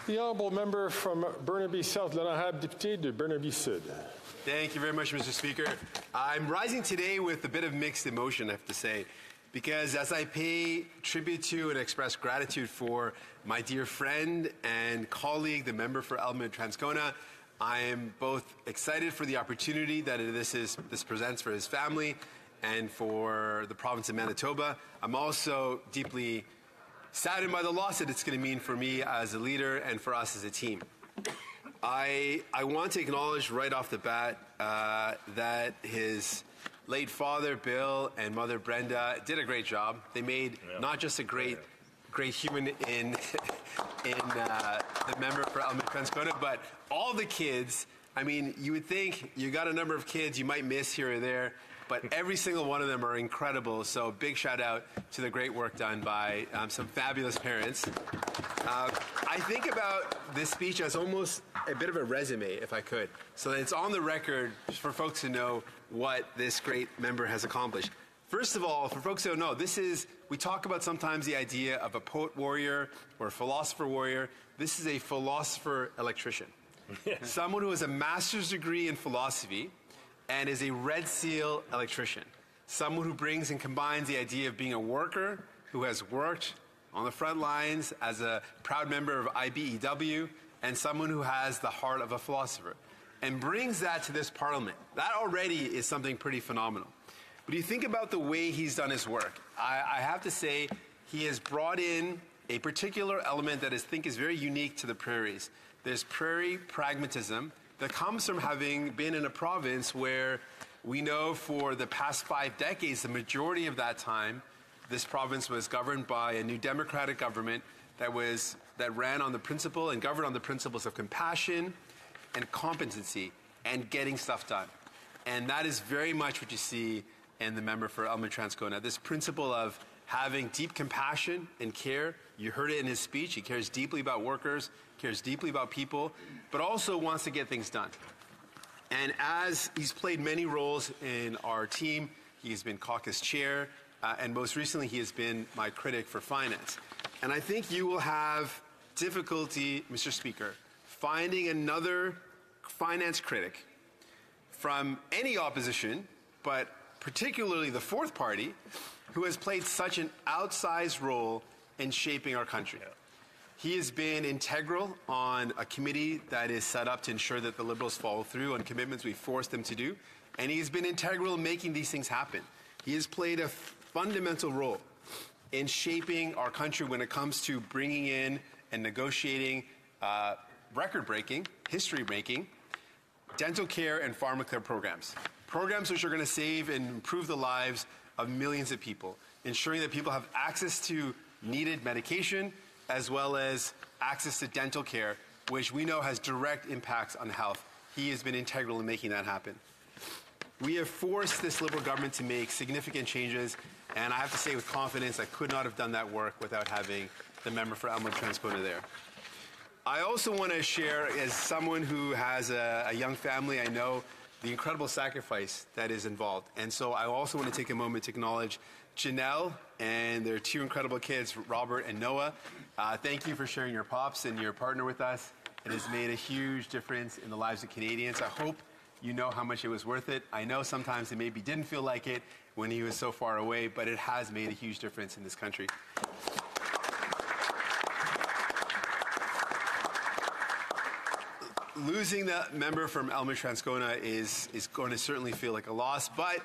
The honourable member from Burnaby South, l'honorable député de Burnaby Sud. Thank you very much, Mr. Speaker. I'm rising today with a bit of mixed emotion, I have to say, because as I pay tribute to and express gratitude for my dear friend and colleague, the member for Elmer-Transcona, I am both excited for the opportunity that this presents for his family and for the province of Manitoba. I'm also deeply saddened by the loss that it's going to mean for me as a leader and for us as a team. I want to acknowledge right off the bat that his late father, Bill, and mother, Brenda, did a great job. They made not just a great human in the member for Elmer-Transcona, but all the kids. I mean, you would think you got a number of kids you might miss here or there, but every single one of them are incredible. So big shout out to the great work done by some fabulous parents. I think about this speech as almost a bit of a resume, if I could, so that it's on the record for folks to know what this great member has accomplished. First of all, for folks who don't know, we talk about sometimes the idea of a poet warrior or a philosopher warrior. This is a philosopher electrician. Someone who has a master's degree in philosophy and is a Red Seal electrician. Someone who brings and combines the idea of being a worker who has worked on the front lines as a proud member of IBEW, and someone who has the heart of a philosopher, and brings that to this parliament. That already is something pretty phenomenal. But you think about the way he's done his work. I have to say he has brought in a particular element that I think is very unique to the prairies. There's prairie pragmatism that comes from having been in a province where we know for the past 5 decades, the majority of that time, this province was governed by a new democratic government that ran on the principle and governed on the principles of compassion and competency and getting stuff done. And that is very much what you see in the member for Elmer-Transcona. This principle of having deep compassion and care. You heard it in his speech. He cares deeply about workers, cares deeply about people, but also wants to get things done. And as he's played many roles in our team, he's been caucus chair, and most recently he has been my critic for finance. And I think you will have difficulty, Mr. Speaker, finding another finance critic from any opposition, but particularly the fourth party, who has played such an outsized role in shaping our country. He has been integral on a committee that is set up to ensure that the Liberals follow through on commitments we forced them to do, and he's been integral in making these things happen. He has played a fundamental role in shaping our country when it comes to bringing in and negotiating record-breaking, history-making dental care and pharmacare programs. Programs which are going to save and improve the lives of millions of people, ensuring that people have access to needed medication as well as access to dental care, which we know has direct impacts on health. He has been integral in making that happen. We have forced this Liberal government to make significant changes, and I have to say with confidence I could not have done that work without having the member for Elmer-Transcona there. I also want to share, as someone who has a young family, I know the incredible sacrifice that is involved. And so I also want to take a moment to acknowledge Janelle and their 2 incredible kids, Robert and Noah. Thank you for sharing your pops and your partner with us. It has made a huge difference in the lives of Canadians. I hope you know how much it was worth it. I know sometimes it maybe didn't feel like it when he was so far away, but it has made a huge difference in this country. Losing that member from Elmer-Transcona is going to certainly feel like a loss, but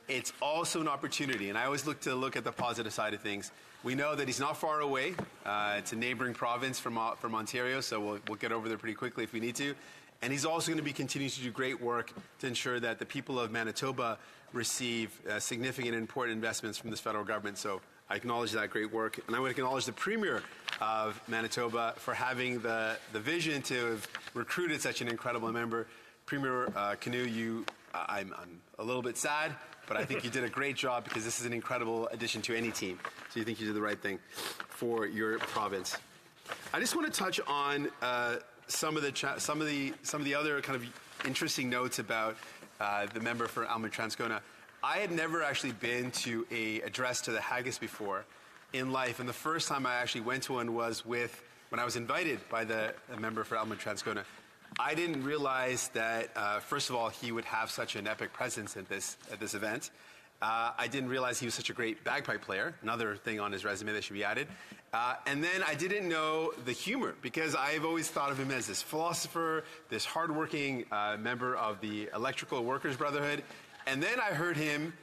it's also an opportunity, and I always look at the positive side of things. We know that he's not far away. It's a neighboring province from Ontario, so we'll get over there pretty quickly if we need to. And he's also going to be continuing to do great work to ensure that the people of Manitoba receive significant and important investments from this federal government. So I acknowledge that great work. And I want to acknowledge the Premier of Manitoba for having the vision to have recruited such an incredible member. Premier Canoe, I'm a little bit sad, but I think you did a great job because this is an incredible addition to any team. So you think you did the right thing for your province. I just want to touch on some of the other kind of interesting notes about the member for Elmer-Transcona. I had never actually been to a address to the Haggis before in life, and the first time I actually went to one was with when I was invited by the member for Elmwood Transcona, I didn't realize that, first of all, he would have such an epic presence at this event. I didn't realize he was such a great bagpipe player, another thing on his resume that should be added. And then I didn't know the humor, because I've always thought of him as this philosopher, this hardworking member of the Electrical Workers Brotherhood. And then I heard him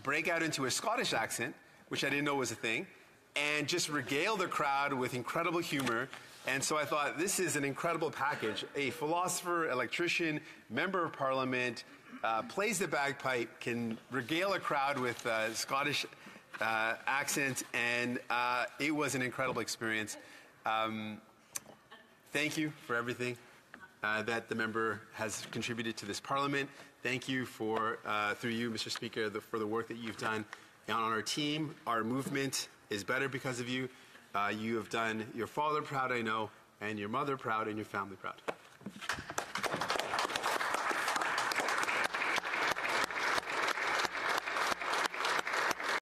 break out into a Scottish accent, which I didn't know was a thing, and just regale the crowd with incredible humor. And so I thought, this is an incredible package. A philosopher, electrician, member of parliament, plays the bagpipe, can regale a crowd with Scottish accent, and it was an incredible experience. Thank you for everything that the member has contributed to this parliament. Thank you for, through you, Mr. Speaker, for the work that you've done on our team. Our movement is better because of you. You have done your father proud, I know, and your mother proud, and your family proud.